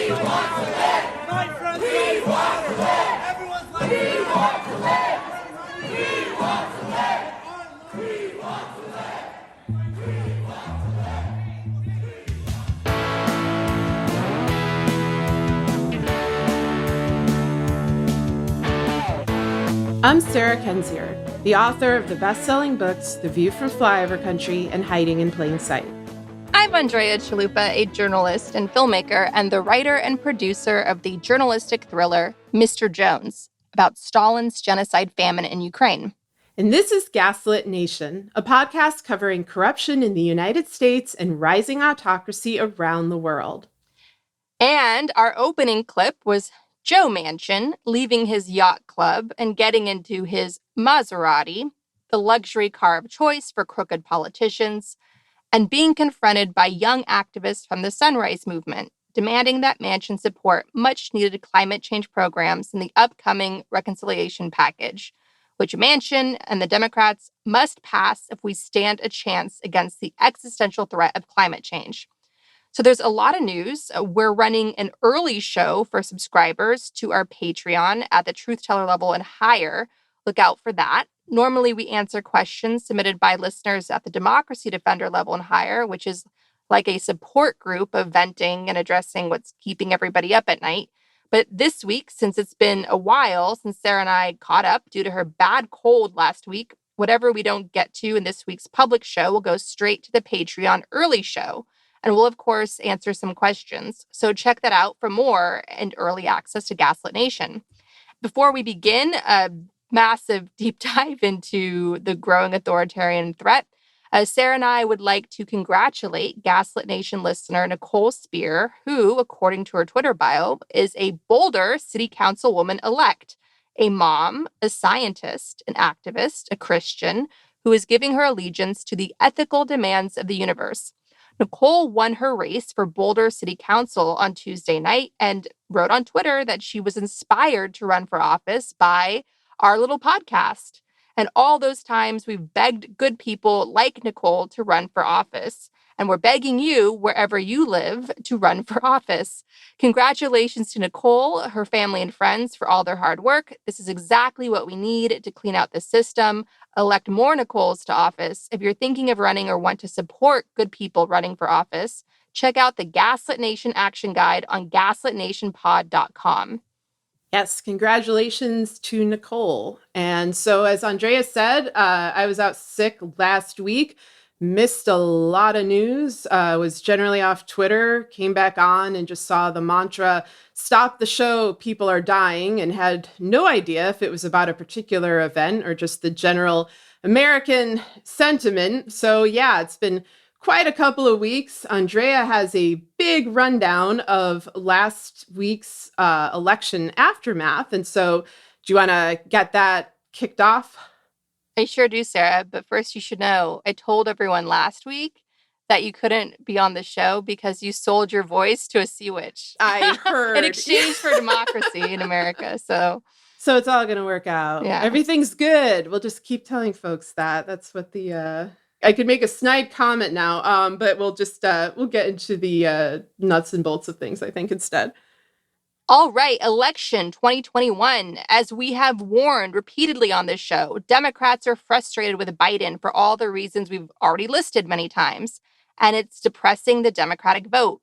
I'm Sarah Kensier, the author of the best-selling books The View from Flyover Country and Hiding in Plain Sight. I'm Andrea Chalupa, a journalist and filmmaker and the writer and producer of the journalistic thriller Mr. Jones, about Stalin's genocide famine in Ukraine. And this is Gaslit Nation, a podcast covering corruption in the United States and rising autocracy around the world. And our opening clip was Joe Manchin leaving his yacht club and getting into his Maserati, the luxury car of choice for crooked politicians, and being confronted by young activists from the Sunrise Movement, demanding that Manchin support much-needed climate change programs in the upcoming reconciliation package, which Manchin and the Democrats must pass if we stand a chance against the existential threat of climate change. So there's a lot of news. We're running an early show for subscribers to our Patreon at the Truth Teller level and higher. Look out for that. Normally, we answer questions submitted by listeners at the Democracy Defender level and higher, which is like a support group of venting and addressing what's keeping everybody up at night. But this week, since it's been a while since Sarah and I caught up due to her bad cold last week, whatever we don't get to in this week's public show will go straight to the Patreon early show. And we'll, of course, answer some questions. So check that out for more and early access to Gaslit Nation. Before we begin a massive deep dive into the growing authoritarian threat, Sarah and I would like to congratulate Gaslit Nation listener Nicole Spear, who, according to her Twitter bio, is a Boulder City Councilwoman-elect, a mom, a scientist, an activist, a Christian, who is giving her allegiance to the ethical demands of the universe. Nicole won her race for Boulder City Council on Tuesday night and wrote on Twitter that she was inspired to run for office by our little podcast. And all those times we've begged good people like Nicole to run for office. And we're begging you, wherever you live, to run for office. Congratulations to Nicole, her family and friends for all their hard work. This is exactly what we need to clean out the system. Elect more Nicoles to office. If you're thinking of running or want to support good people running for office, check out the Gaslit Nation Action Guide on gaslitnationpod.com. Yes, congratulations to Nicole. And so, as Andrea said, I was out sick last week, missed a lot of news, was generally off Twitter, came back on and just saw the mantra, stop the show, people are dying, and had no idea if it was about a particular event or just the general American sentiment. So yeah, it's been quite a couple of weeks. Andrea has a big rundown of last week's election aftermath. And so do you want to get that kicked off? I sure do, Sarah. But first, you should know, I told everyone last week that you couldn't be on the show because you sold your voice to a sea witch. I heard. In exchange for democracy in America. So it's all going to work out. Yeah. Everything's good. We'll just keep telling folks that. That's what the... I could make a snide comment now, but we'll just we'll get into the nuts and bolts of things, I think, instead. All right, election 2021. As we have warned repeatedly on this show, Democrats are frustrated with Biden for all the reasons we've already listed many times, and it's depressing the Democratic vote.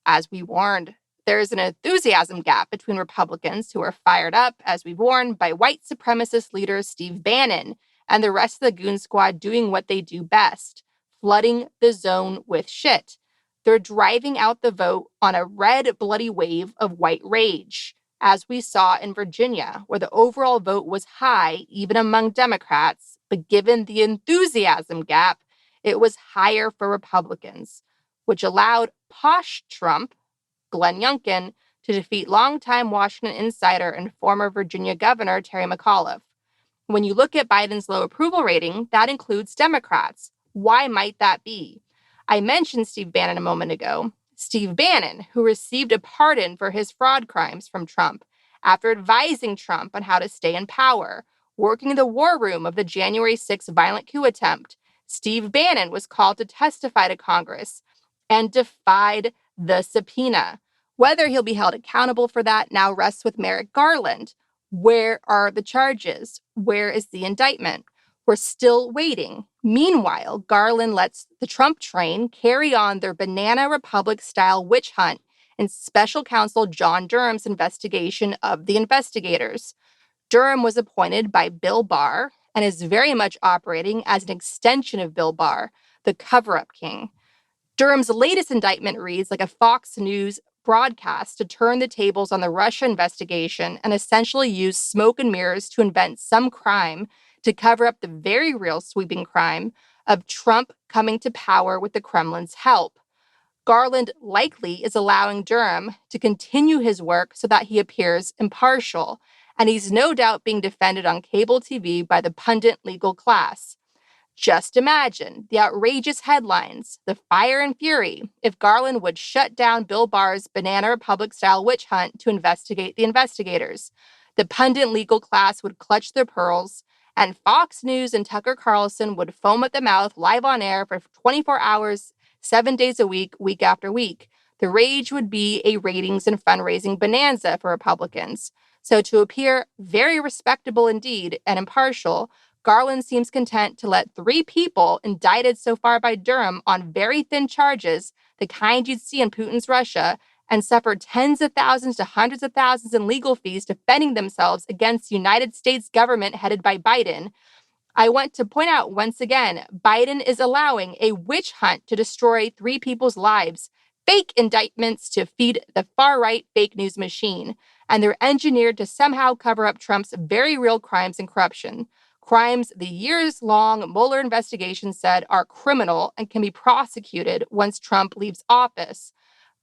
As we warned, there is an enthusiasm gap between Republicans who are fired up, as we warned, by white supremacist leader Steve Bannon and the rest of the goon squad doing what they do best, flooding the zone with shit. They're driving out the vote on a red, bloody wave of white rage, as we saw in Virginia, where the overall vote was high, even among Democrats, but given the enthusiasm gap, it was higher for Republicans, which allowed Posh Trump, Glenn Youngkin, to defeat longtime Washington insider and former Virginia Governor Terry McAuliffe. When you look at Biden's low approval rating, that includes Democrats. Why might that be? I mentioned Steve Bannon a moment ago. Steve Bannon, who received a pardon for his fraud crimes from Trump after advising Trump on how to stay in power, working in the war room of the January 6th violent coup attempt. Steve Bannon was called to testify to Congress and defied the subpoena. Whether he'll be held accountable for that now rests with Merrick Garland. Where are the charges? Where is the indictment? We're still waiting. Meanwhile, Garland lets the Trump train carry on their Banana Republic-style witch hunt in special counsel John Durham's investigation of the investigators. Durham was appointed by Bill Barr and is very much operating as an extension of Bill Barr, the cover-up king. Durham's latest indictment reads like a Fox News broadcast to turn the tables on the Russia investigation and essentially use smoke and mirrors to invent some crime to cover up the very real sweeping crime of Trump coming to power with the Kremlin's help. Garland likely is allowing Durham to continue his work so that he appears impartial, and he's no doubt being defended on cable TV by the pundit legal class. Just imagine the outrageous headlines, the fire and fury, if Garland would shut down Bill Barr's Banana Republic-style witch hunt to investigate the investigators. The pundit legal class would clutch their pearls, and Fox News and Tucker Carlson would foam at the mouth live on air for 24 hours, 7 days a week, week after week. The rage would be a ratings and fundraising bonanza for Republicans. So to appear very respectable indeed and impartial, Garland seems content to let 3 people indicted so far by Durham on very thin charges, the kind you'd see in Putin's Russia, and suffer tens of thousands to hundreds of thousands in legal fees defending themselves against the United States government headed by Biden. I want to point out once again, Biden is allowing a witch hunt to destroy 3 people's lives, fake indictments to feed the far-right fake news machine, and they're engineered to somehow cover up Trump's very real crimes and corruption. Crimes the years-long Mueller investigation said are criminal and can be prosecuted once Trump leaves office.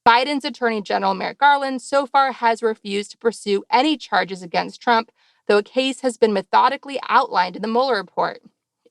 Biden's Attorney General Merrick Garland so far has refused to pursue any charges against Trump, though a case has been methodically outlined in the Mueller report.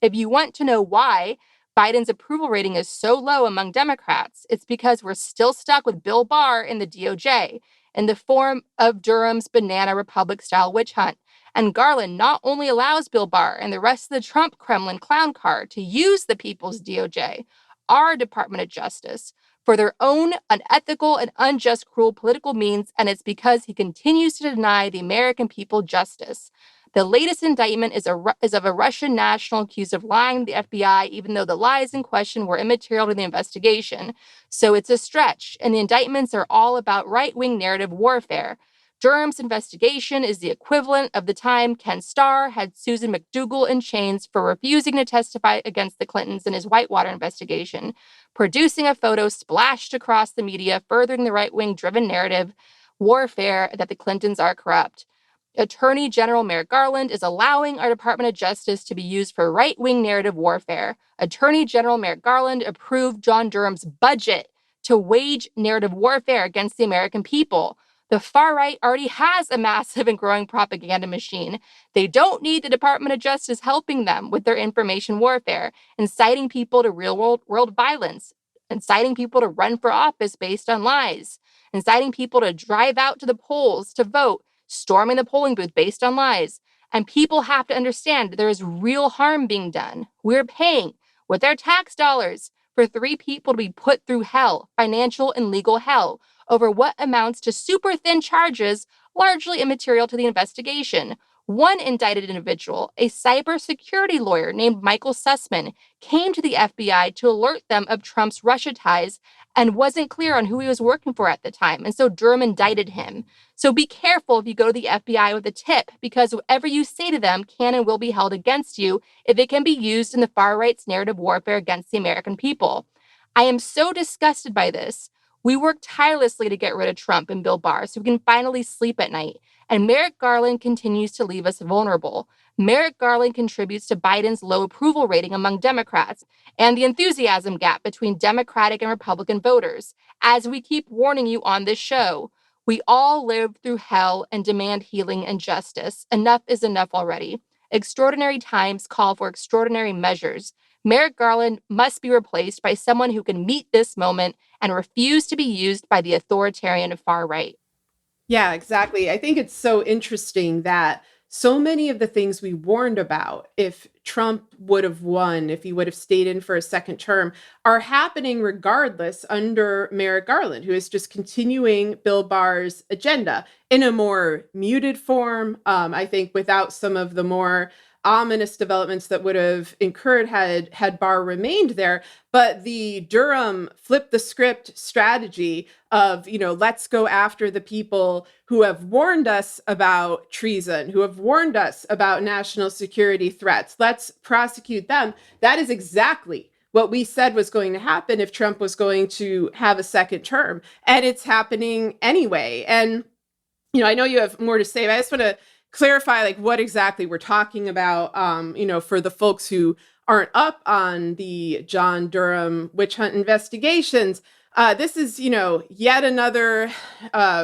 If you want to know why Biden's approval rating is so low among Democrats, it's because we're still stuck with Bill Barr in the DOJ in the form of Durham's Banana Republic-style witch hunt. And Garland not only allows Bill Barr and the rest of the Trump Kremlin clown car to use the people's DOJ, our Department of Justice, for their own unethical and unjust, cruel political means, and it's because he continues to deny the American people justice. The latest indictment is of a Russian national accused of lying to the FBI, even though the lies in question were immaterial to the investigation. So it's a stretch, and the indictments are all about right-wing narrative warfare. Durham's investigation is the equivalent of the time Ken Starr had Susan McDougal in chains for refusing to testify against the Clintons in his Whitewater investigation, producing a photo splashed across the media, furthering the right-wing driven narrative warfare that the Clintons are corrupt. Attorney General Merrick Garland is allowing our Department of Justice to be used for right-wing narrative warfare. Attorney General Merrick Garland approved John Durham's budget to wage narrative warfare against the American people. The far right already has a massive and growing propaganda machine. They don't need the Department of Justice helping them with their information warfare, inciting people to real-world violence, inciting people to run for office based on lies, inciting people to drive out to the polls to vote, storming the polling booth based on lies. And people have to understand there is real harm being done. We're paying with their tax dollars for 3 people to be put through hell, financial and legal hell, over what amounts to super thin charges, largely immaterial to the investigation. One indicted individual, a cybersecurity lawyer named Michael Sussman, came to the FBI to alert them of Trump's Russia ties and wasn't clear on who he was working for at the time, and so Durham indicted him. So be careful if you go to the FBI with a tip, because whatever you say to them can and will be held against you if it can be used in the far right's narrative warfare against the American people. I am so disgusted by this. We worked tirelessly to get rid of Trump and Bill Barr so we can finally sleep at night. And Merrick Garland continues to leave us vulnerable. Merrick Garland contributes to Biden's low approval rating among Democrats and the enthusiasm gap between Democratic and Republican voters. As we keep warning you on this show, we all live through hell and demand healing and justice. Enough is enough already. Extraordinary times call for extraordinary measures. Merrick Garland must be replaced by someone who can meet this moment and refuse to be used by the authoritarian far right. Yeah, exactly. I think it's so interesting that so many of the things we warned about, if Trump would have won, if he would have stayed in for a second term, are happening regardless under Merrick Garland, who is just continuing Bill Barr's agenda in a more muted form. I think without some of the more ominous developments that would have incurred had Barr remained there. But the Durham flip the script strategy of, let's go after the people who have warned us about treason, who have warned us about national security threats. Let's prosecute them. That is exactly what we said was going to happen if Trump was going to have a second term. And it's happening anyway. And, I know you have more to say, but I just want to clarify what exactly we're talking about, for the folks who aren't up on the John Durham witch hunt investigations. This is, yet another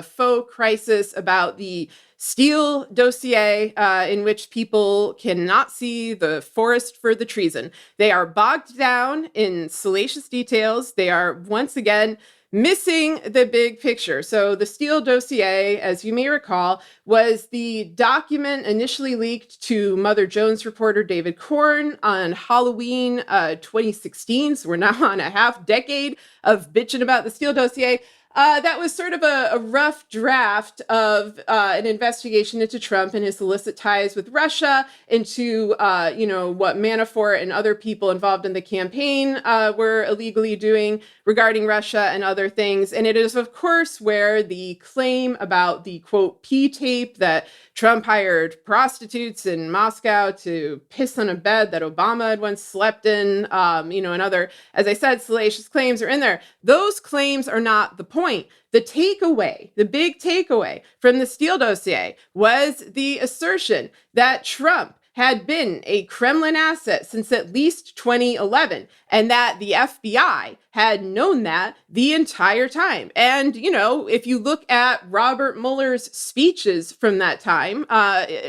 faux crisis about the Steele Dossier, in which people cannot see the forest for the treason. They are bogged down in salacious details. They are once again missing the big picture. So the Steele Dossier, as you may recall, was the document initially leaked to Mother Jones reporter David Corn on Halloween 2016. So we're now on a half decade of bitching about the Steele Dossier. That was sort of a rough draft of an investigation into Trump and his illicit ties with Russia, into what Manafort and other people involved in the campaign were illegally doing regarding Russia and other things. And it is, of course, where the claim about the, quote, P tape that Trump hired prostitutes in Moscow to piss on a bed that Obama had once slept in, and other, as I said, salacious claims are in there. Those claims are not the point. The takeaway, the big takeaway from the Steele Dossier was the assertion that Trump had been a Kremlin asset since at least 2011, and that the FBI had known that the entire time. And, if you look at Robert Mueller's speeches from that time,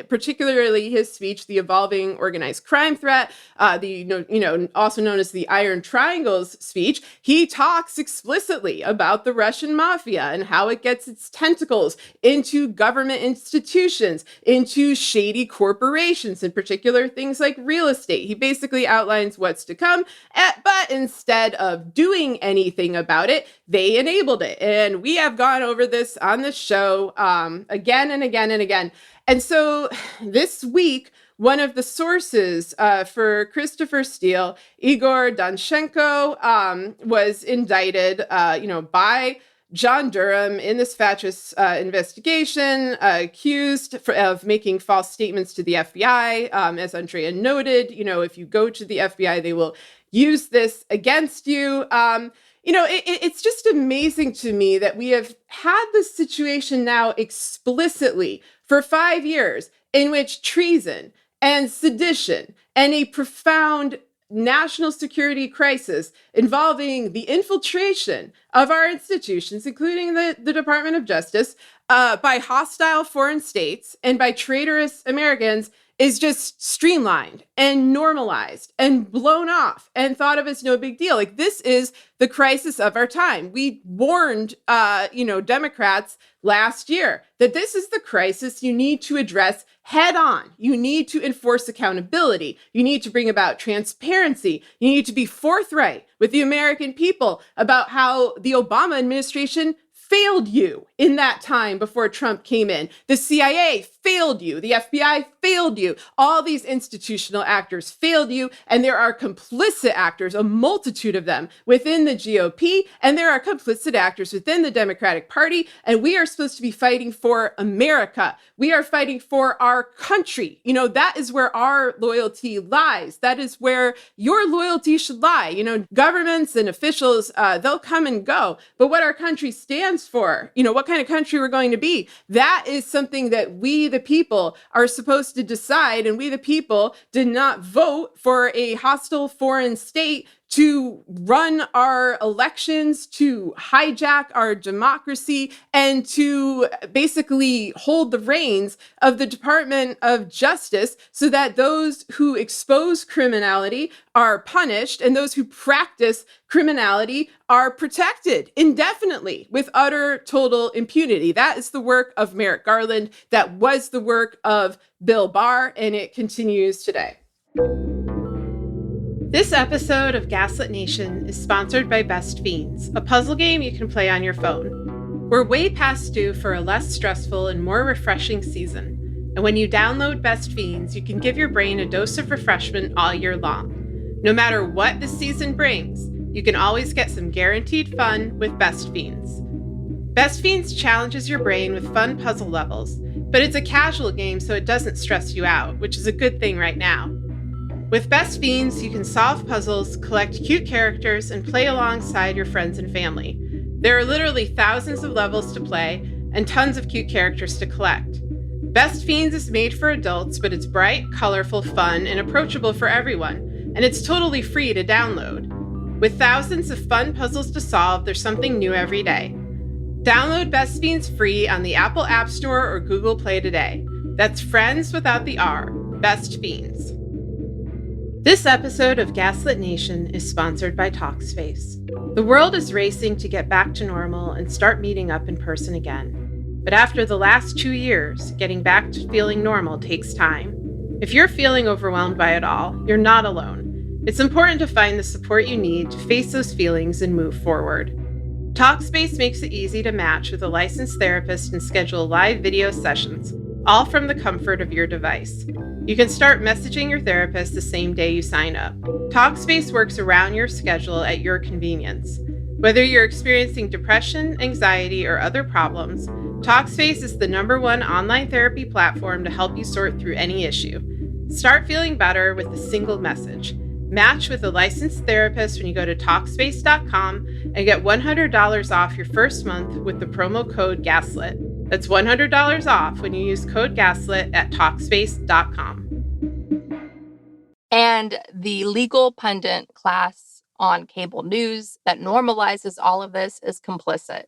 particularly his speech, The Evolving Organized Crime Threat, also known as the Iron Triangles speech, he talks explicitly about the Russian mafia and how it gets its tentacles into government institutions, into shady corporations, in particular things like real estate. He basically outlines what's to come, but instead of doing anything about it, they enabled it. And we have gone over this on the show again and again and again. And so this week, one of the sources for Christopher Steele, Igor Danchenko, was indicted, by John Durham in this fatuous investigation, accused of making false statements to the FBI. As Andrea noted, if you go to the FBI, they will use this against you. It's just amazing to me that we have had this situation now explicitly for 5 years in which treason and sedition and a profound national security crisis involving the infiltration of our institutions, including the Department of Justice, by hostile foreign states and by traitorous Americans, is just streamlined and normalized and blown off and thought of as no big deal. This is the crisis of our time. We warned, Democrats last year that this is the crisis you need to address head on. You need to enforce accountability. You need to bring about transparency. You need to be forthright with the American people about how the Obama administration failed you in that time before Trump came in. The CIA failed you. The FBI failed you. All these institutional actors failed you. And there are complicit actors, a multitude of them, within the GOP. And there are complicit actors within the Democratic Party. And we are supposed to be fighting for America. We are fighting for our country. That is where our loyalty lies. That is where your loyalty should lie. Governments and officials, they'll come and go. But what our country stands for, what kind of country we're going to be, that is something that we, the people, are supposed to decide. And we, the people, did not vote for a hostile foreign state to run our elections, to hijack our democracy, and to basically hold the reins of the Department of Justice so that those who expose criminality are punished and those who practice criminality are protected indefinitely with utter total impunity. That is the work of Merrick Garland. That was the work of Bill Barr, and it continues today. This episode of Gaslit Nation is sponsored by Best Fiends, a puzzle game you can play on your phone. We're way past due for a less stressful and more refreshing season. And when you download Best Fiends, you can give your brain a dose of refreshment all year long. No matter what the season brings, you can always get some guaranteed fun with Best Fiends. Best Fiends challenges your brain with fun puzzle levels, but it's a casual game so it doesn't stress you out, which is a good thing right now. With Best Fiends, you can solve puzzles, collect cute characters, and play alongside your friends and family. There are literally thousands of levels to play and tons of cute characters to collect. Best Fiends is made for adults, but it's bright, colorful, fun, and approachable for everyone, and it's totally free to download. With thousands of fun puzzles to solve, there's something new every day. Download Best Fiends free on the Apple App Store or Google Play today. That's friends without the R. Best Fiends. This episode of Gaslit Nation is sponsored by Talkspace. The world is racing to get back to normal and start meeting up in person again. But after the last 2 years, getting back to feeling normal takes time. If you're feeling overwhelmed by it all, you're not alone. It's important to find the support you need to face those feelings and move forward. Talkspace makes it easy to match with a licensed therapist and schedule live video sessions, all from the comfort of your device. You can start messaging your therapist the same day you sign up. Talkspace works around your schedule at your convenience. Whether you're experiencing depression, anxiety, or other problems, Talkspace is the #1 online therapy platform to help you sort through any issue. Start feeling better with a single message. Match with a licensed therapist when you go to Talkspace.com and get $100 off your first month with the promo code GASLIT. That's $100 off when you use code GASLIT at Talkspace.com. And the legal pundit class on cable news that normalizes all of this is complicit.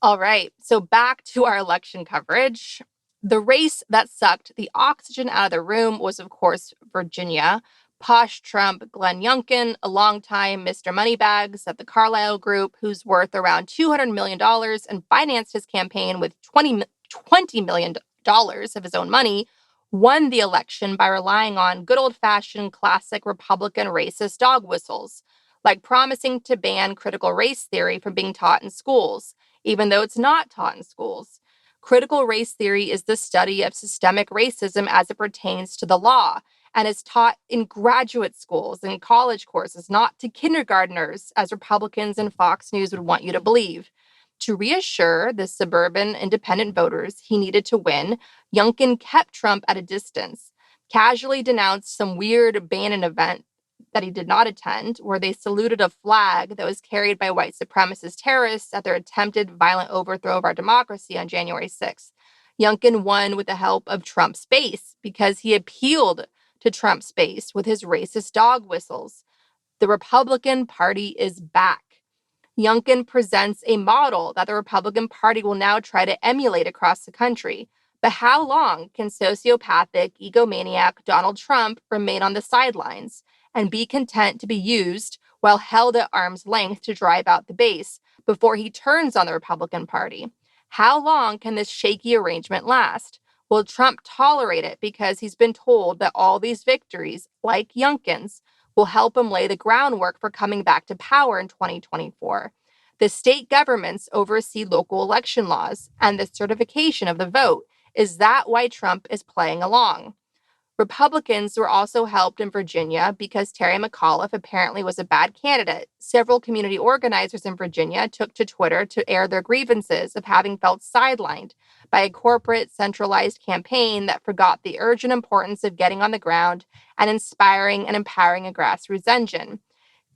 All right, so back to our election coverage. The race that sucked the oxygen out of the room was, of course, Virginia. Posh Trump Glenn Youngkin, a longtime Mr. Moneybags at the Carlyle Group, who's worth around $200 million and financed his campaign with $20 million of his own money, won the election by relying on good old-fashioned classic Republican racist dog whistles, like promising to ban critical race theory from being taught in schools, even though it's not taught in schools. Critical race theory is the study of systemic racism as it pertains to the law, and is taught in graduate schools and college courses, not to kindergartners, as Republicans and Fox News would want you to believe. To reassure the suburban independent voters he needed to win, Youngkin kept Trump at a distance, casually denounced some weird Bannon event that he did not attend, where they saluted a flag that was carried by white supremacist terrorists at their attempted violent overthrow of our democracy on January 6th. Youngkin won with the help of Trump's base because he appealed to Trump's base with his racist dog whistles. The Republican Party is back. Youngkin presents a model that the Republican Party will now try to emulate across the country. But how long can sociopathic, egomaniac Donald Trump remain on the sidelines and be content to be used while held at arm's length to drive out the base before he turns on the Republican Party? How long can this shaky arrangement last? Will Trump tolerate it because he's been told that all these victories, like Youngkin's, will help him lay the groundwork for coming back to power in 2024? The state governments oversee local election laws and the certification of the vote. Is that why Trump is playing along? Republicans were also helped in Virginia because Terry McAuliffe apparently was a bad candidate. Several community organizers in Virginia took to Twitter to air their grievances of having felt sidelined by a corporate, centralized campaign that forgot the urgent importance of getting on the ground and inspiring and empowering a grassroots engine.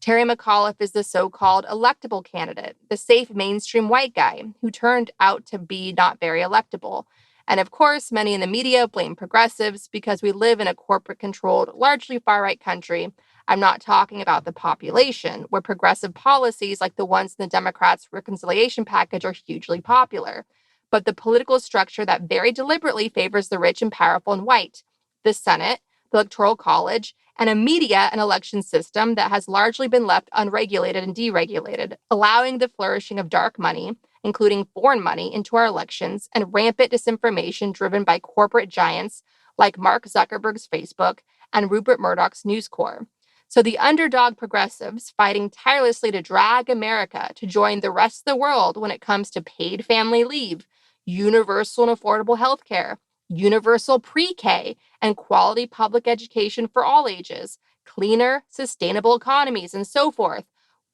Terry McAuliffe is the so-called electable candidate, the safe mainstream white guy who turned out to be not very electable. And of course, many in the media blame progressives because we live in a corporate-controlled, largely far-right country. I'm not talking about the population, where progressive policies like the ones in the Democrats' reconciliation package are hugely popular, but the political structure that very deliberately favors the rich and powerful and white, the Senate, the Electoral College, and a media and election system that has largely been left unregulated and deregulated, allowing the flourishing of dark money, including foreign money, into our elections, and rampant disinformation driven by corporate giants like Mark Zuckerberg's Facebook and Rupert Murdoch's News Corp. So the underdog progressives fighting tirelessly to drag America to join the rest of the world when it comes to paid family leave, universal and affordable health care, universal pre-K, and quality public education for all ages, cleaner, sustainable economies, and so forth.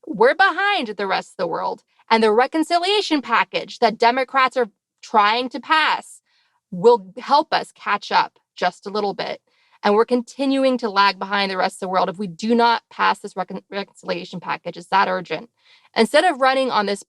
We're behind the rest of the world, and the reconciliation package that Democrats are trying to pass will help us catch up just a little bit. And we're continuing to lag behind the rest of the world if we do not pass this reconciliation package. It's that urgent. Instead of running on this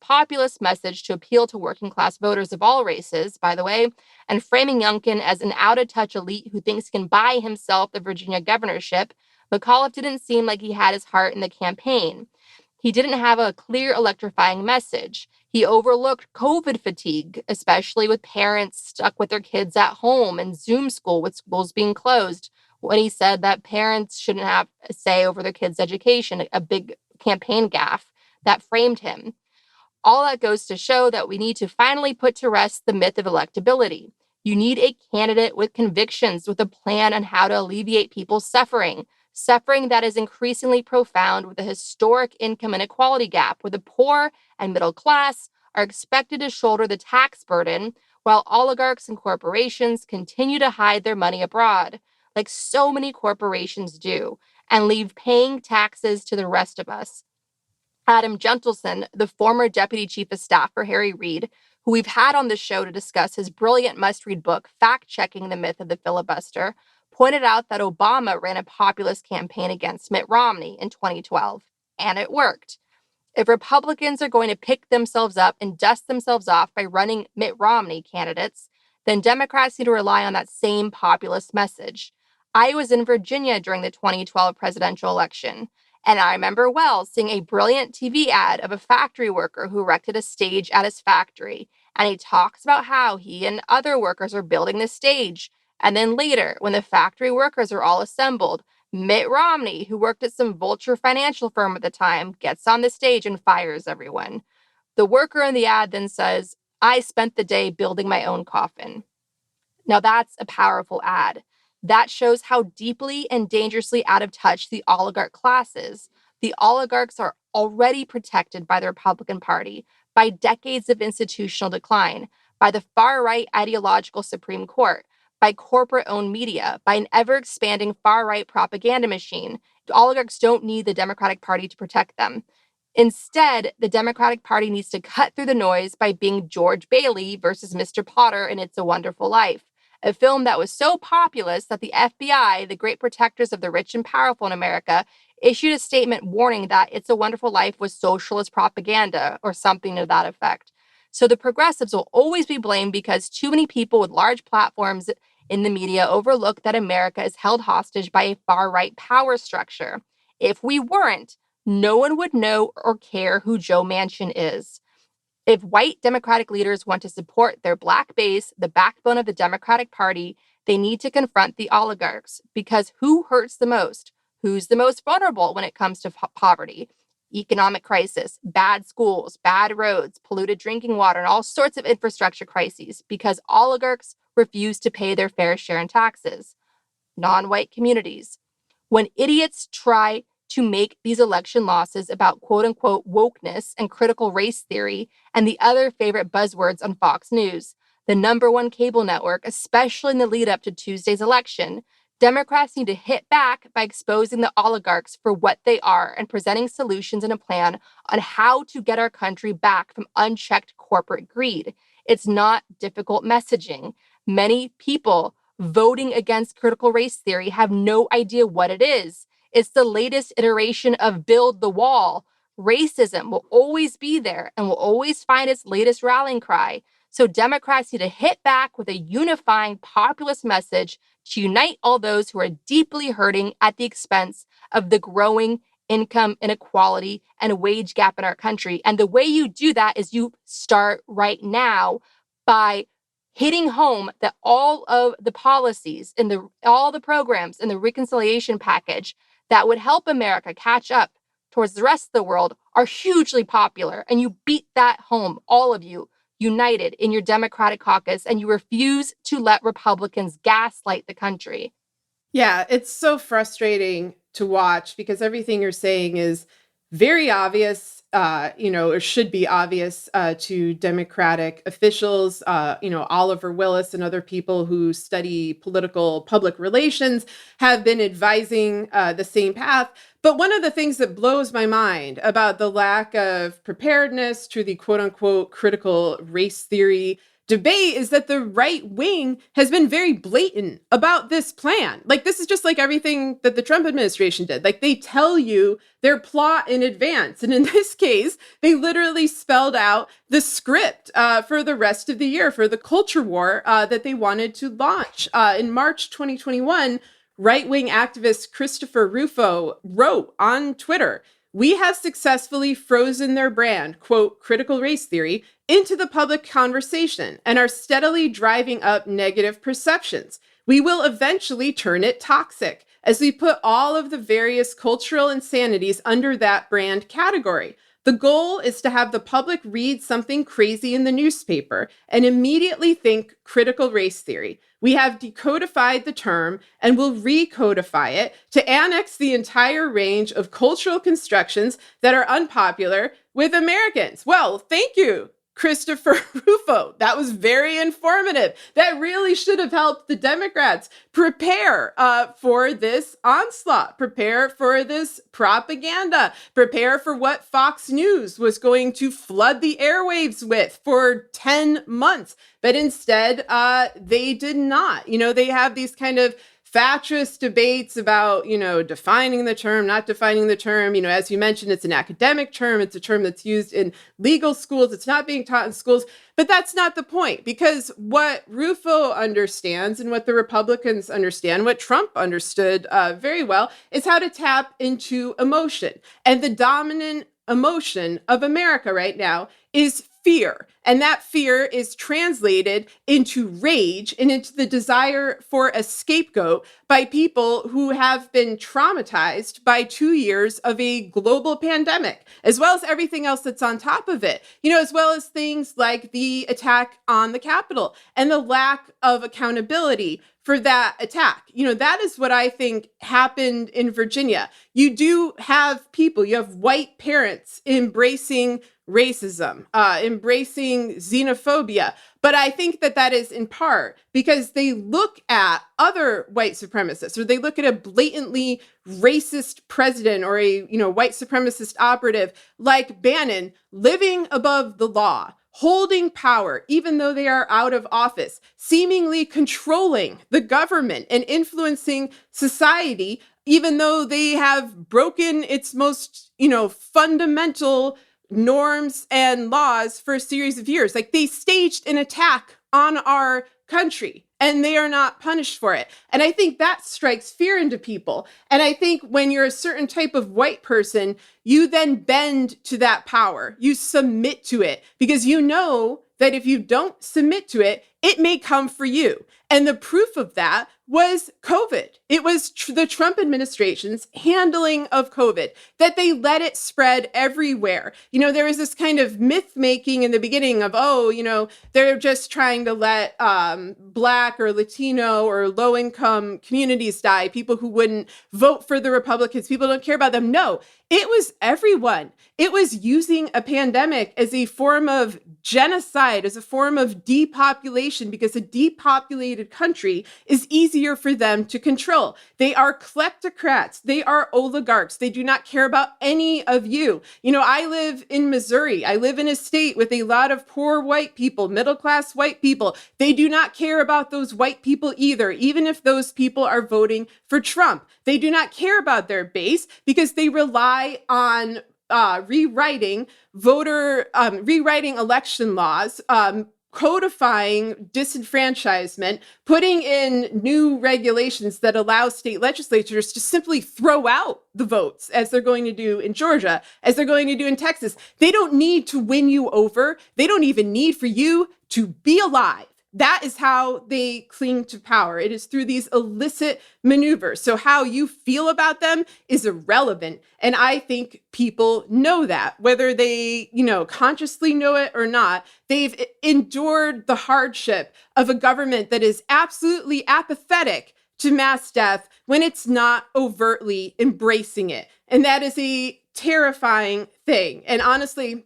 populist message to appeal to working class voters of all races, by the way, and framing Youngkin as an out of touch elite who thinks he can buy himself the Virginia governorship, McAuliffe didn't seem like he had his heart in the campaign. He didn't have a clear, electrifying message. He overlooked COVID fatigue, especially with parents stuck with their kids at home and Zoom school with schools being closed, when he said that parents shouldn't have a say over their kids' education, a big campaign gaffe that framed him. All that goes to show that we need to finally put to rest the myth of electability. You need a candidate with convictions, with a plan on how to alleviate people's suffering that is increasingly profound with a historic income inequality gap, where the poor and middle class are expected to shoulder the tax burden while oligarchs and corporations continue to hide their money abroad, like so many corporations do, and leave paying taxes to the rest of us. Adam Gentleson, the former deputy chief of staff for Harry Reid, who we've had on the show to discuss his brilliant must-read book, Fact-Checking the Myth of the Filibuster, pointed out that Obama ran a populist campaign against Mitt Romney in 2012, and it worked. If Republicans are going to pick themselves up and dust themselves off by running Mitt Romney candidates, then Democrats need to rely on that same populist message. I was in Virginia during the 2012 presidential election, and I remember well seeing a brilliant TV ad of a factory worker who erected a stage at his factory, and he talks about how he and other workers are building the stage. And then later, when the factory workers are all assembled, Mitt Romney, who worked at some vulture financial firm at the time, gets on the stage and fires everyone. The worker in the ad then says, "I spent the day building my own coffin." Now that's a powerful ad. That shows how deeply and dangerously out of touch the oligarch class is. The oligarchs are already protected by the Republican Party, by decades of institutional decline, by the far-right ideological Supreme Court, by corporate-owned media, by an ever-expanding far-right propaganda machine. The oligarchs don't need the Democratic Party to protect them. Instead, the Democratic Party needs to cut through the noise by being George Bailey versus Mr. Potter in It's a Wonderful Life, a film that was so populist that the FBI, the great protectors of the rich and powerful in America, issued a statement warning that It's a Wonderful Life was socialist propaganda or something to that effect. So the progressives will always be blamed because too many people with large platforms in the media overlook that America is held hostage by a far-right power structure. If we weren't, no one would know or care who Joe Manchin is. If white Democratic leaders want to support their Black base, the backbone of the Democratic Party, they need to confront the oligarchs, because who hurts the most? Who's the most vulnerable when it comes to poverty, economic crisis, bad schools, bad roads, polluted drinking water, and all sorts of infrastructure crises? Because oligarchs refuse to pay their fair share in taxes. Non-white communities. When idiots try to make these election losses about quote-unquote wokeness and critical race theory and the other favorite buzzwords on Fox News, the number one cable network, especially in the lead up to Tuesday's election, Democrats need to hit back by exposing the oligarchs for what they are and presenting solutions and a plan on how to get our country back from unchecked corporate greed. It's not difficult messaging. Many people voting against critical race theory have no idea what it is. It's the latest iteration of build the wall. Racism will always be there and will always find its latest rallying cry. So Democrats need to hit back with a unifying populist message to unite all those who are deeply hurting at the expense of the growing income inequality and wage gap in our country. And the way you do that is you start right now by hitting home that all of the policies and all the programs in the reconciliation package that would help America catch up towards the rest of the world are hugely popular. And you beat that home, all of you, united in your Democratic caucus, and you refuse to let Republicans gaslight the country. Yeah, it's so frustrating to watch because everything you're saying is very obvious, or should be obvious to Democratic officials, Oliver Willis and other people who study political public relations have been advising the same path. But one of the things that blows my mind about the lack of preparedness to the quote unquote critical race theory debate is that the right wing has been very blatant about this plan. Like, this is just like everything that the Trump administration did. Like, they tell you their plot in advance. And in this case, they literally spelled out the script for the rest of the year, for the culture war that they wanted to launch. In March 2021, right-wing activist Christopher Rufo wrote on Twitter, "We have successfully frozen their brand, quote, critical race theory, into the public conversation and are steadily driving up negative perceptions. We will eventually turn it toxic as we put all of the various cultural insanities under that brand category. The goal is to have the public read something crazy in the newspaper and immediately think critical race theory. We have decodified the term and will recodify it to annex the entire range of cultural constructions that are unpopular with Americans." Well, thank you, Christopher Rufo. That was very informative. That really should have helped the Democrats prepare for this onslaught, prepare for this propaganda, prepare for what Fox News was going to flood the airwaves with for 10 months. But instead, they did not. They have these kind of fatuous debates about, defining the term, not defining the term. As you mentioned, it's an academic term. It's a term that's used in legal schools. It's not being taught in schools. But that's not the point, because what Rufo understands and what the Republicans understand, what Trump understood very well, is how to tap into emotion. And the dominant emotion of America right now is fear. And that fear is translated into rage and into the desire for a scapegoat by people who have been traumatized by 2 years of a global pandemic, as well as everything else that's on top of it, as well as things like the attack on the Capitol and the lack of accountability for that attack. That is what I think happened in Virginia. You do have people, you have white parents embracing racism, embracing xenophobia. But I think that is in part because they look at other white supremacists, or they look at a blatantly racist president or a, white supremacist operative like Bannon living above the law, holding power, even though they are out of office, seemingly controlling the government and influencing society, even though they have broken its most, fundamental norms and laws for a series of years. Like, they staged an attack on our country and they are not punished for it. And I think that strikes fear into people. And I think when you're a certain type of white person, you then bend to that power. You submit to it because you know that if you don't submit to it, it may come for you. And the proof of that was COVID. It was the Trump administration's handling of COVID, that they let it spread everywhere. There was this kind of myth making in the beginning of, they're just trying to let Black or Latino or low income communities die, people who wouldn't vote for the Republicans, people don't care about them. No, it was everyone. It was using a pandemic as a form of genocide, as a form of depopulation, because a depopulated country is easier for them to control. They are kleptocrats. They are oligarchs. They do not care about any of you. I live in Missouri. I live in a state with a lot of poor white people, middle-class white people. They do not care about those white people either, even if those people are voting for Trump. They do not care about their base because they rely on rewriting election laws, codifying disenfranchisement, putting in new regulations that allow state legislatures to simply throw out the votes, as they're going to do in Georgia, as they're going to do in Texas. They don't need to win you over. They don't even need for you to be alive. That is how they cling to power. It is through these illicit maneuvers. So how you feel about them is irrelevant. And I think people know that, whether they, consciously know it or not. They've endured the hardship of a government that is absolutely apathetic to mass death when it's not overtly embracing it. And that is a terrifying thing. And honestly,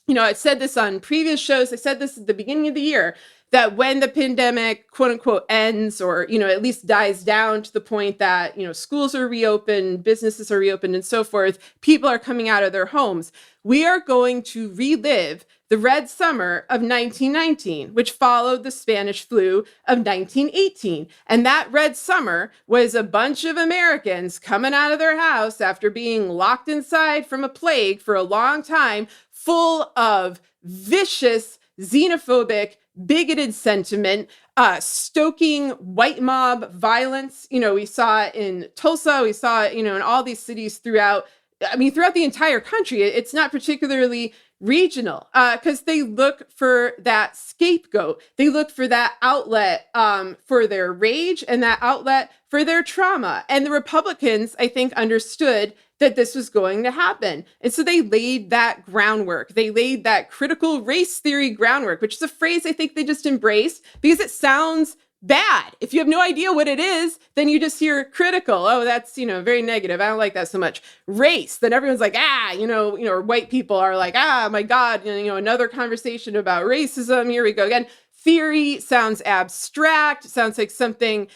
I said this on previous shows. I said this at the beginning of the year, that when the pandemic, quote unquote, ends, or, at least dies down to the point that, schools are reopened, businesses are reopened, and so forth, people are coming out of their homes, we are going to relive the Red Summer of 1919, which followed the Spanish flu of 1918. And that Red Summer was a bunch of Americans coming out of their house after being locked inside from a plague for a long time, full of vicious, xenophobic, bigoted sentiment, stoking white mob violence. We saw it in Tulsa, we saw it, in all these cities throughout the entire country. It's not particularly regional, because they look for that scapegoat. They look for that outlet for their rage and that outlet for their trauma. And the Republicans, I think, understood that this was going to happen. And so they laid that groundwork. They laid that critical race theory groundwork, which is a phrase I think they just embraced because it sounds bad. If you have no idea what it is, then you just hear critical. Oh, that's, very negative. I don't like that so much. Race, then everyone's like, or white people are like, my God, another conversation about racism. Here we go again. Theory sounds abstract, sounds like something,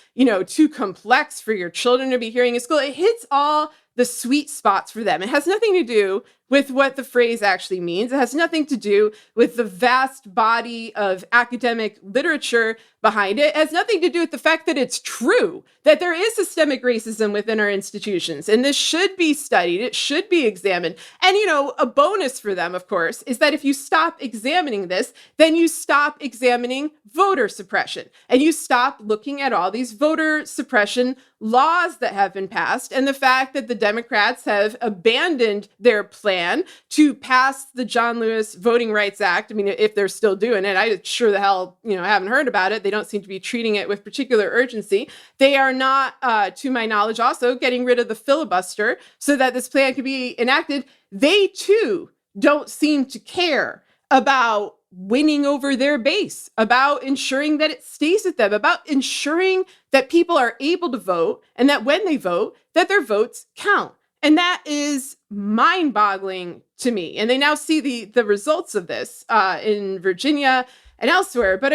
too complex for your children to be hearing in school. It hits all the sweet spots for them. It has nothing to do with what the phrase actually means. It has nothing to do with the vast body of academic literature behind it. It has nothing to do with the fact that it's true, that there is systemic racism within our institutions. And this should be studied. It should be examined. And, a bonus for them, of course, is that if you stop examining this, then you stop examining voter suppression. And you stop looking at all these voter suppression laws that have been passed, and the fact that the Democrats have abandoned their plan to pass the John Lewis Voting Rights Act. If they're still doing it, I sure the hell, haven't heard about it. They don't seem to be treating it with particular urgency. They are not, to my knowledge, also getting rid of the filibuster so that this plan can be enacted. They too don't seem to care about winning over their base, about ensuring that it stays with them, about ensuring that people are able to vote, and that when they vote, that their votes count. And that is mind-boggling to me. And they now see the results of this in Virginia and elsewhere. But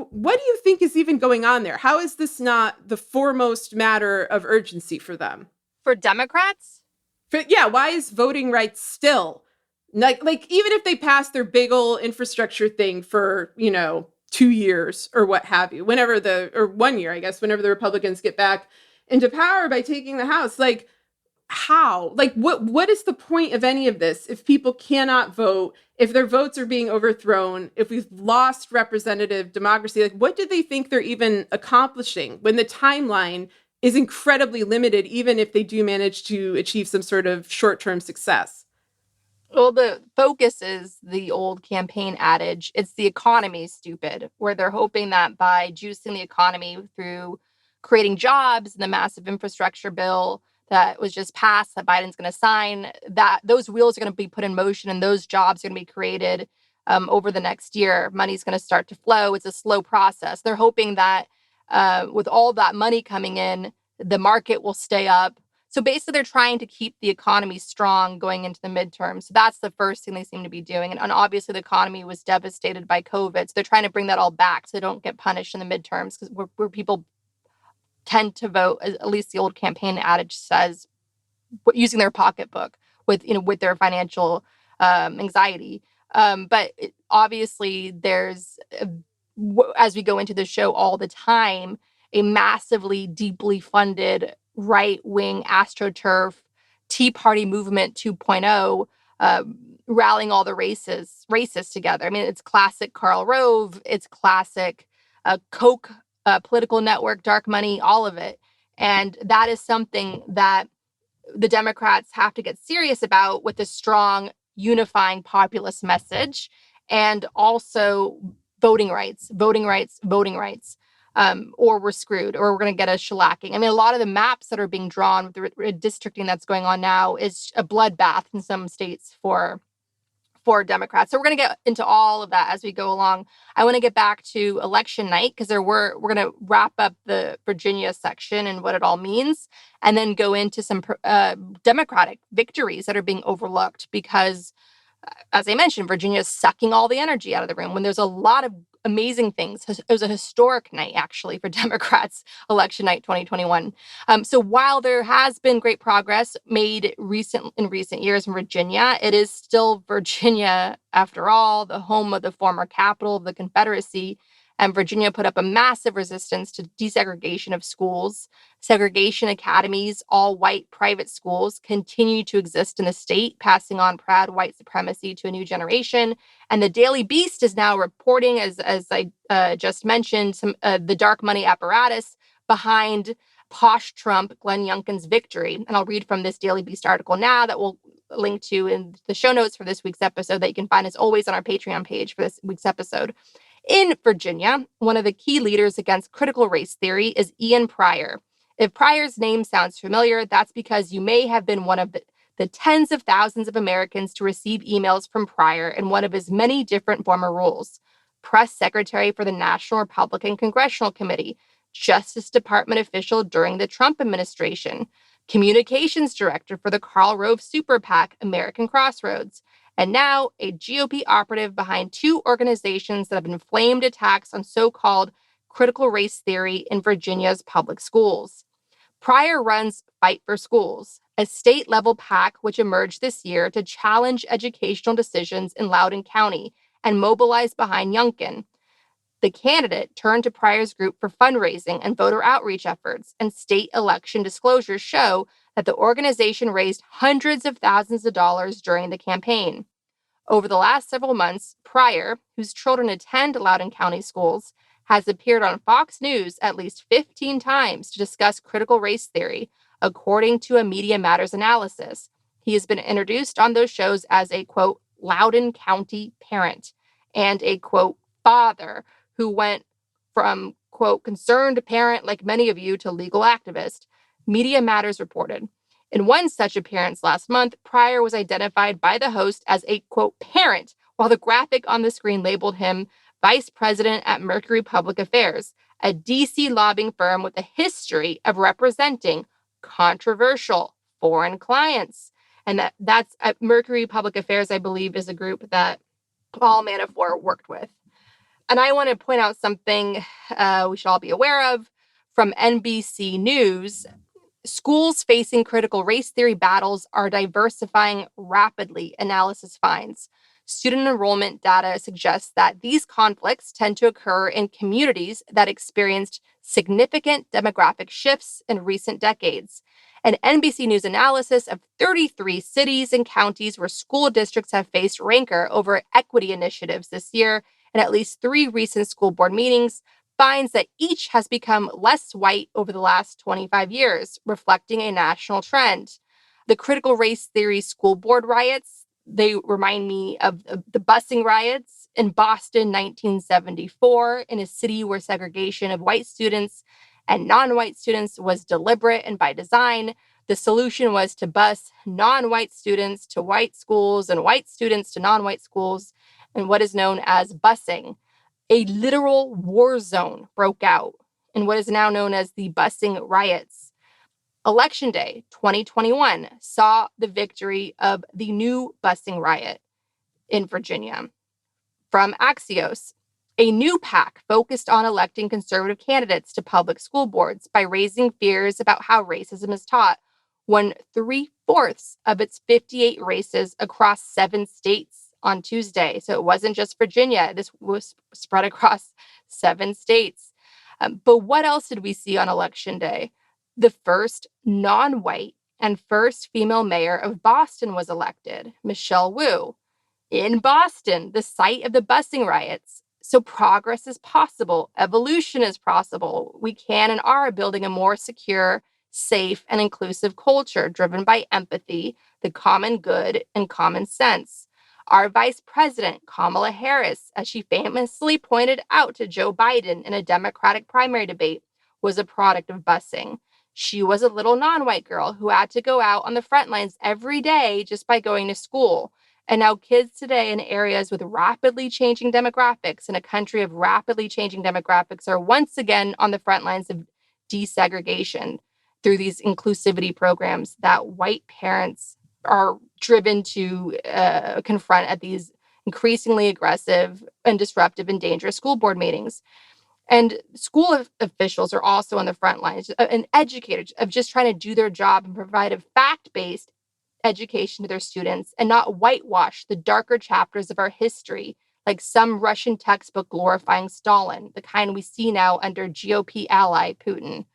what do you think is even going on there? How is this not the foremost matter of urgency for them? For Democrats? Why is voting rights still like even if they pass their big old infrastructure thing for, 2 years or what have you, or 1 year, I guess, whenever the Republicans get back into power by taking the House, how? What is the point of any of this if people cannot vote, if their votes are being overthrown, if we've lost representative democracy? What do they think they're even accomplishing when the timeline is incredibly limited, even if they do manage to achieve some sort of short-term success? Well, the focus is the old campaign adage, it's the economy, stupid, where they're hoping that by juicing the economy through creating jobs and the massive infrastructure bill that was just passed that Biden's going to sign, that those wheels are going to be put in motion and those jobs are going to be created over the next year. Money's going to start to flow. It's a slow process. They're hoping that with all that money coming in, the market will stay up. So basically, they're trying to keep the economy strong going into the midterms. So that's the first thing they seem to be doing. And obviously, the economy was devastated by COVID. So they're trying to bring that all back so they don't get punished in the midterms, because where people tend to vote, at least the old campaign adage says, using their pocketbook with their financial anxiety. But obviously, there's, as we go into the show all the time, a massively, deeply funded right-wing AstroTurf Tea Party movement 2.0 rallying all the racists together. I mean, it's classic Karl Rove, it's classic Koch political network, dark money, all of it. And that is something that the Democrats have to get serious about, with a strong, unifying populist message, and also voting rights, voting rights, voting rights. Or we're screwed, or we're going to get a shellacking. I mean, a lot of the maps that are being drawn with the redistricting that's going on now is a bloodbath in some states for Democrats. So we're going to get into all of that as we go along. I want to get back to election night, because we're going to wrap up the Virginia section and what it all means, and then go into some Democratic victories that are being overlooked, because as I mentioned, Virginia is sucking all the energy out of the room when there's a lot of amazing things. It was a historic night, actually, for Democrats, election night 2021. So while there has been great progress made in recent years in Virginia, it is still Virginia, after all, the home of the former capital of the Confederacy. And Virginia put up a massive resistance to desegregation of schools. Segregation academies, all white private schools, continue to exist in the state, passing on proud white supremacy to a new generation. And the Daily Beast is now reporting, as I just mentioned, the dark money apparatus behind Posh Trump Glenn Youngkin's victory. And I'll read from this Daily Beast article now that we'll link to in the show notes for this week's episode, that you can find as always on our Patreon page for this week's episode. In Virginia, one of the key leaders against critical race theory is Ian Pryor. If Pryor's name sounds familiar, that's because you may have been one of the tens of thousands of Americans to receive emails from Pryor in one of his many different former roles: press secretary for the National Republican Congressional Committee, Justice Department official during the Trump administration, communications director for the Karl Rove super PAC, American Crossroads, and now a GOP operative behind two organizations that have inflamed attacks on so-called critical race theory in Virginia's public schools. Pryor runs Fight for Schools, a state-level PAC which emerged this year to challenge educational decisions in Loudoun County and mobilize behind Youngkin. The candidate turned to Pryor's group for fundraising and voter outreach efforts, and state election disclosures show that the organization raised hundreds of thousands of dollars during the campaign. Over the last several months, Pryor, whose children attend Loudoun County schools, has appeared on Fox News at least 15 times to discuss critical race theory, according to a Media Matters analysis. He has been introduced on those shows as a, quote, Loudoun County parent, and a, quote, father who went from, quote, concerned parent like many of you to legal activist. Media Matters reported. In one such appearance last month, Pryor was identified by the host as a, quote, parent, while the graphic on the screen labeled him vice president at Mercury Public Affairs, a D.C. lobbying firm with a history of representing controversial foreign clients. And that's Mercury Public Affairs, I believe, is a group that Paul Manafort worked with. And I want to point out something we should all be aware of from NBC News. Schools facing critical race theory battles are diversifying rapidly, analysis finds. Student enrollment data suggests that these conflicts tend to occur in communities that experienced significant demographic shifts in recent decades. An NBC News analysis of 33 cities and counties where school districts have faced rancor over equity initiatives this year, and at least 3 recent school board meetings, finds that each has become less white over the last 25 years, reflecting a national trend. The critical race theory school board riots, they remind me of the busing riots in Boston, 1974, in a city where segregation of white students and non-white students was deliberate and by design. The solution was to bus non-white students to white schools and white students to non-white schools, and what is known as busing. A literal war zone broke out in what is now known as the busing riots. Election Day 2021 saw the victory of the new busing riot in Virginia. From Axios, a new PAC focused on electing conservative candidates to public school boards by raising fears about how racism is taught, won 3/4 of its 58 races across 7 states on Tuesday. So it wasn't just Virginia. This was spread across 7 states. But what else did we see on Election Day? The first non-white and first female mayor of Boston was elected, Michelle Wu. in Boston, the site of the busing riots. So progress is possible. Evolution is possible. We can and are building a more secure, safe, and inclusive culture driven by empathy, the common good, and common sense. Our vice president, Kamala Harris, as she famously pointed out to Joe Biden in a Democratic primary debate, was a product of busing. She was a little non-white girl who had to go out on the front lines every day just by going to school. And now kids today in areas with rapidly changing demographics, in a country of rapidly changing demographics, are once again on the front lines of desegregation through these inclusivity programs that white parents are driven to confront at these increasingly aggressive and disruptive and dangerous school board meetings. And school officials are also on the front lines, and educators of just trying to do their job and provide a fact-based education to their students and not whitewash the darker chapters of our history, like some Russian textbook glorifying Stalin, the kind we see now under GOP ally Putin.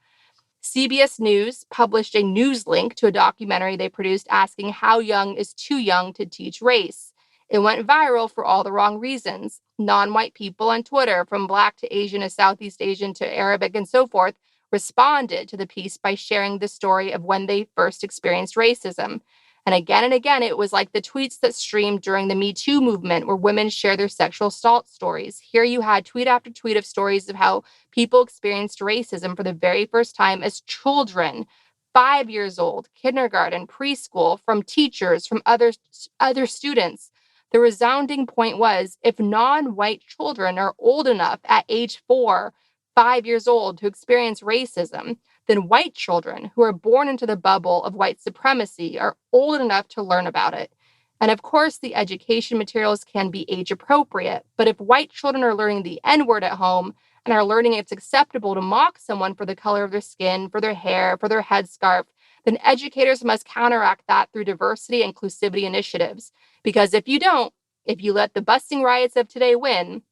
CBS News published a news link to a documentary they produced asking how young is too young to teach race. It went viral for all the wrong reasons. Non-white people on Twitter, from Black to Asian to Southeast Asian to Arabic and so forth, responded to the piece by sharing the story of when they first experienced racism. And again, it was like the tweets that streamed during the Me Too movement where women share their sexual assault stories. Here you had tweet after tweet of stories of how people experienced racism for the very first time as children, 5 years old, kindergarten, preschool, from teachers, from other students. The resounding point was, if non-white children are old enough at age 4, 5 years old to experience racism, then white children who are born into the bubble of white supremacy are old enough to learn about it. And of course, the education materials can be age appropriate, but if white children are learning the N-word at home and are learning it's acceptable to mock someone for the color of their skin, for their hair, for their headscarf, then educators must counteract that through diversity and inclusivity initiatives. Because if you don't, if you let the busing riots of today win,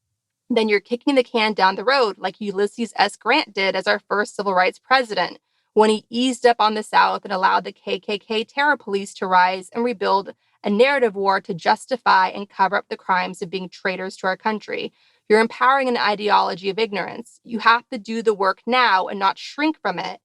then you're kicking the can down the road like Ulysses S. Grant did as our first civil rights president, when he eased up on the South and allowed the KKK terror police to rise and rebuild a narrative war to justify and cover up the crimes of being traitors to our country. You're empowering an ideology of ignorance. You have to do the work now and not shrink from it,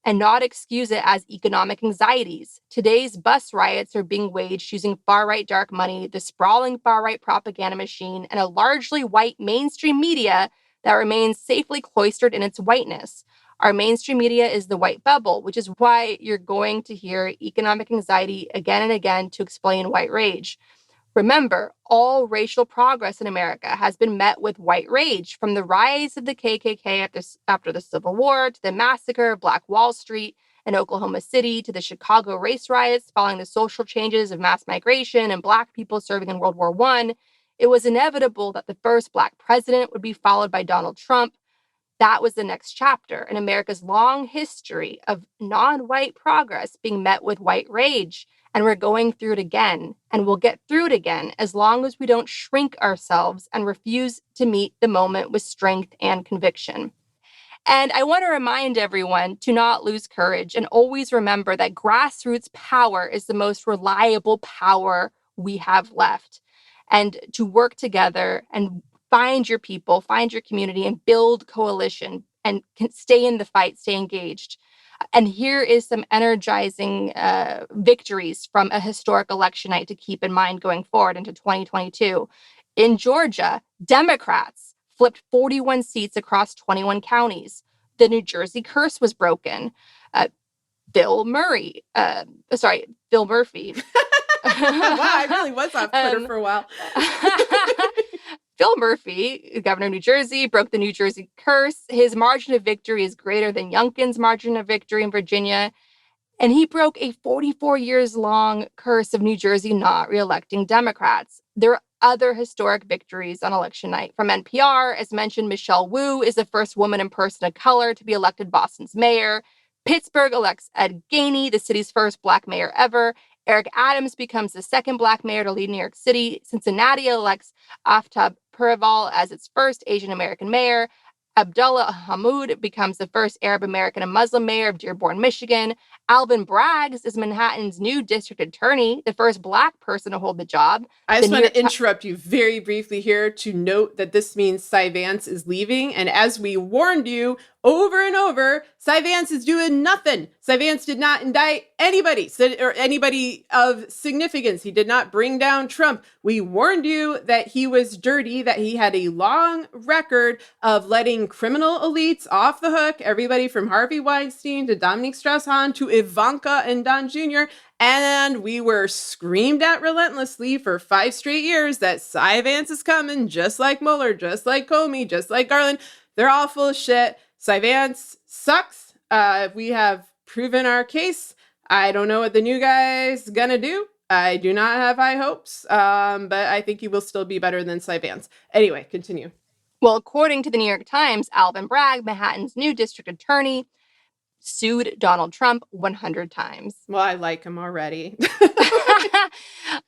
and not excuse it as economic anxieties. Today's bus riots are being waged using far-right dark money, the sprawling far-right propaganda machine, and a largely white mainstream media that remains safely cloistered in its whiteness. Our mainstream media is the white bubble, which is why you're going to hear economic anxiety again and again to explain white rage. Remember, all racial progress in America has been met with white rage, from the rise of the KKK after the Civil War, to the massacre of Black Wall Street in Oklahoma City, to the Chicago race riots following the social changes of mass migration and Black people serving in World War I. It was inevitable that the first Black president would be followed by Donald Trump. That was the next chapter in America's long history of non-white progress being met with white rage. And we're going through it again, and we'll get through it again as long as we don't shrink ourselves and refuse to meet the moment with strength and conviction. And I want to remind everyone to not lose courage and always remember that grassroots power is the most reliable power we have left. And to work together and find your people, find your community, and build coalition and stay in the fight, stay engaged. And here is some energizing victories from a historic election night to keep in mind going forward into 2022. In Georgia, Democrats flipped 41 seats across 21 counties. The New Jersey curse was broken. Phil Murphy. Wow, I really was off Twitter for a while. Phil Murphy, governor of New Jersey, broke the New Jersey curse. His margin of victory is greater than Youngkin's margin of victory in Virginia. And he broke a 44 years long curse of New Jersey not reelecting Democrats. There are other historic victories on election night. From NPR, as mentioned, Michelle Wu is the first woman and person of color to be elected Boston's mayor. Pittsburgh elects Ed Gainey, the city's first Black mayor ever. Eric Adams becomes the second Black mayor to lead New York City. Cincinnati elects Aftab Purival as its first Asian American mayor. Abdullah Hammoud becomes the first Arab American and Muslim mayor of Dearborn, Michigan. Alvin Braggs is Manhattan's new district attorney, the first Black person to hold the job. I just want to interrupt you very briefly here to note that this means Cy Vance is leaving. And as we warned you over and over, Cy Vance is doing nothing. Cy Vance did not indict anybody or anybody of significance. He did not bring down Trump. We warned you that he was dirty, that he had a long record of letting criminal elites off the hook, everybody from Harvey Weinstein to Dominique Strauss-Hahn to Ivanka and Don Jr., and we were screamed at relentlessly for 5 straight years that Cy Vance is coming, just like Mueller, just like Comey, just like Garland. They're all full of shit. Cy Vance sucks. We have proven our case. I don't know what the new guy's gonna do. I do not have high hopes, but I think he will still be better than Cy Vance. Anyway, continue. Well, according to the New York Times, Alvin Bragg, Manhattan's new district attorney, sued Donald Trump 100 times. Well, I like him already.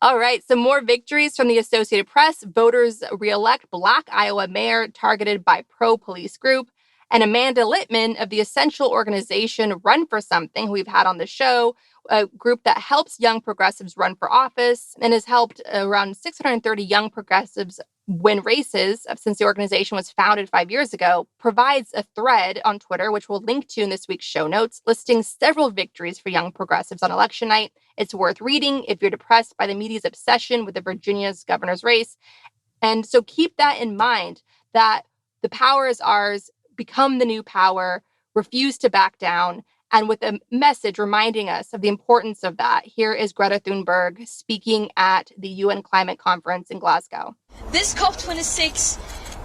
All right, some more victories from the Associated Press. Voters re-elect Black Iowa mayor targeted by pro-police group. And Amanda Littman of the Essential Organization Run for Something, who we've had on the show, a group that helps young progressives run for office and has helped around 630 young progressives win races since the organization was founded 5 years ago, provides a thread on Twitter, which we'll link to in this week's show notes, listing several victories for young progressives on election night. It's worth reading if you're depressed by the media's obsession with the Virginia's governor's race. And so keep that in mind, that the power is ours, become the new power, refuse to back down. And with a message reminding us of the importance of that, here is Greta Thunberg speaking at the UN Climate Conference in Glasgow. This COP26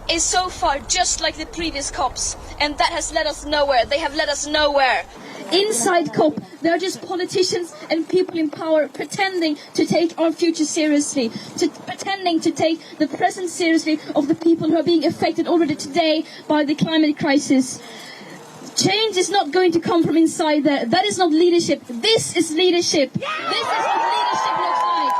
is so far just like the previous COPs, and that has led us nowhere. They have led us nowhere. Inside COP, they're just politicians and people in power pretending to take our future seriously, pretending to take the present seriously of the people who are being affected already today by the climate crisis. Change is not going to come from inside there. That is not leadership. This is leadership. This is what leadership looks like.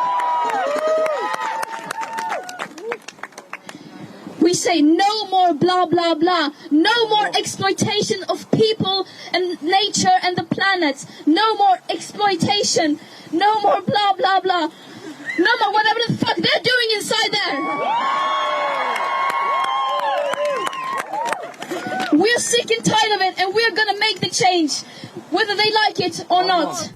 We say no more blah, blah, blah. No more exploitation of people and nature and the planet. No more exploitation. No more blah, blah, blah. No more whatever the fuck they're doing inside there. We're sick and tired of it, and we're gonna make the change, whether they like it or not.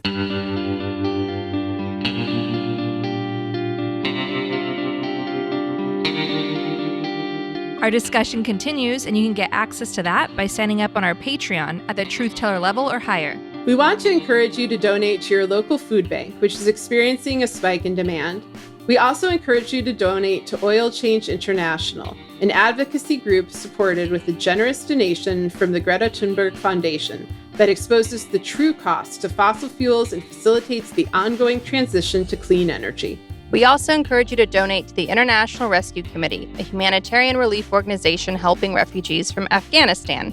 Our discussion continues, and you can get access to that by signing up on our Patreon at the Truth Teller level or higher. We want to encourage you to donate to your local food bank, which is experiencing a spike in demand. We also encourage you to donate to Oil Change International, an advocacy group supported with a generous donation from the Greta Thunberg Foundation that exposes the true cost of fossil fuels and facilitates the ongoing transition to clean energy. We also encourage you to donate to the International Rescue Committee, a humanitarian relief organization helping refugees from Afghanistan.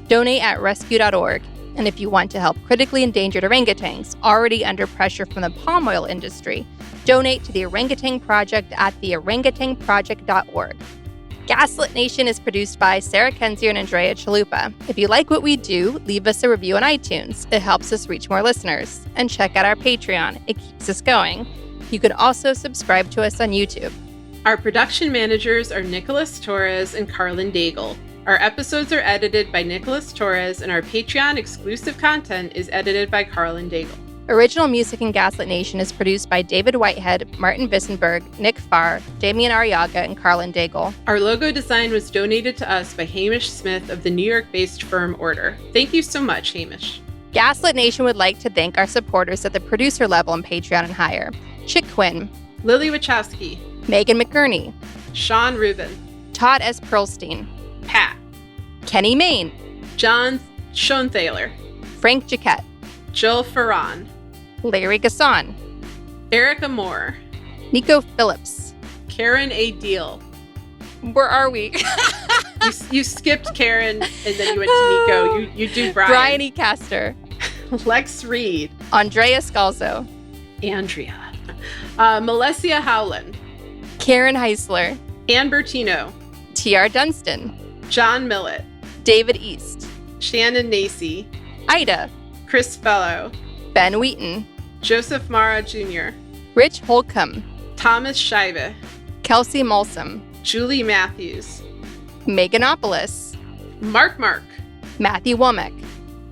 Donate at rescue.org. And if you want to help critically endangered orangutans already under pressure from the palm oil industry, donate to the Orangutan Project at theorangutanproject.org. Gaslit Nation is produced by Sarah Kenzier and Andrea Chalupa. If you like what we do, leave us a review on iTunes. It helps us reach more listeners. And check out our Patreon. It keeps us going. You can also subscribe to us on YouTube. Our production managers are Nicholas Torres and Carlin Daigle. Our episodes are edited by Nicholas Torres, and our Patreon exclusive content is edited by Carlin Daigle. Original music in Gaslit Nation is produced by David Whitehead, Martin Vissenberg, Nick Farr, Damian Arriaga, and Carlin Daigle. Our logo design was donated to us by Hamish Smith of the New York-based firm Order. Thank you so much, Hamish. Gaslit Nation would like to thank our supporters at the producer level on Patreon and higher. Chick Quinn, Lily Wachowski, Megan McGurney, Sean Rubin, Todd S. Pearlstein, Pat, Kenny Main, John Schoenthaler, Frank Jaquette, Jill Ferran, Larry Gasson, Erica Moore, Nico Phillips, Karen A. Deal. Where are we? you skipped Karen and then you went to Nico. You do Brian. Brian E. Castor, Lex Reed, Andrea Scalzo, Andrea, Melessia Howland, Karen Heisler, Ann Bertino, T.R. Dunstan, John Millett, David East, Shannon Nacy, Ida, Chris Fellow, Ben Wheaton, Joseph Mara Jr., Rich Holcomb, Thomas Scheibe, Kelsey Malsom, Julie Matthews, Meganopolis, Mark, Matthew Womack,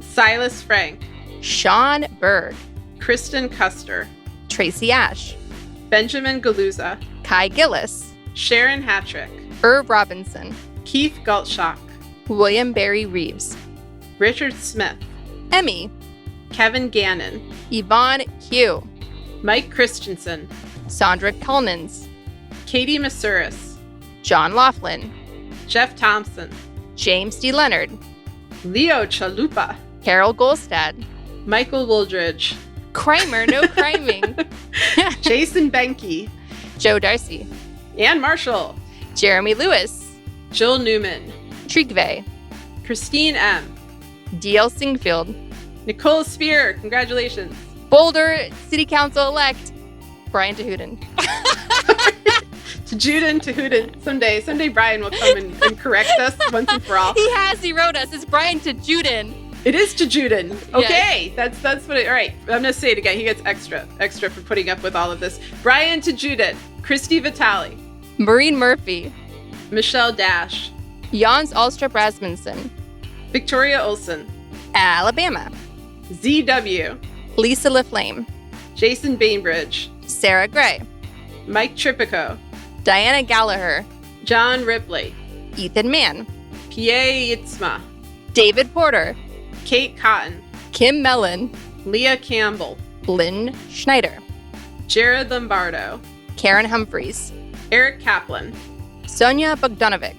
Silas Frank, Sean Berg, Kristen Custer, Tracy Ash, Benjamin Galuza, Kai Gillis, Sharon Hattrick, Irv Robinson, Keith Galtshock, William Barry Reeves, Richard Smith, Emmy, Kevin Gannon, Yvonne Q, Mike Christensen, Sandra Culnins, Katie Masuris, John Laughlin, Jeff Thompson, James D. Leonard, Leo Chalupa, Carol Golstad, Michael Wooldridge, Kramer, no criming, Jason Benke, Joe Darcy, Ann Marshall, Jeremy Lewis, Jill Newman, Trigve, Christine M., D.L. Singfield, Nicole Spear, congratulations. Boulder City Council elect, Brian DeHuden. To Juden, to Huden. Someday Brian will come and correct us once and for all. He wrote us. It's Brian to Juden. It is to Juden. Okay, Yes. that's what it, all right. I'm gonna say it again. He gets extra for putting up with all of this. Brian to Juden, Christy Vitale, Maureen Murphy, Michelle Dash, Jans Alstrup Rasmussen, Victoria Olson, Alabama, ZW, Lisa LaFlame, Jason Bainbridge, Sarah Gray, Mike Tripico, Diana Gallagher, John Ripley, Ethan Mann, Pierre Yitzma, David Porter, Kate Cotton, Kim Mellon, Leah Campbell, Lynn Schneider, Jared Lombardo, Karen Humphreys, Eric Kaplan, Sonia Bogdanovic,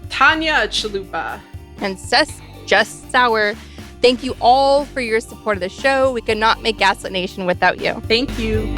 Tanya Chalupa, and Seth Just Sour. Thank you all for your support of the show. We could not make Gaslit Nation without you. Thank you.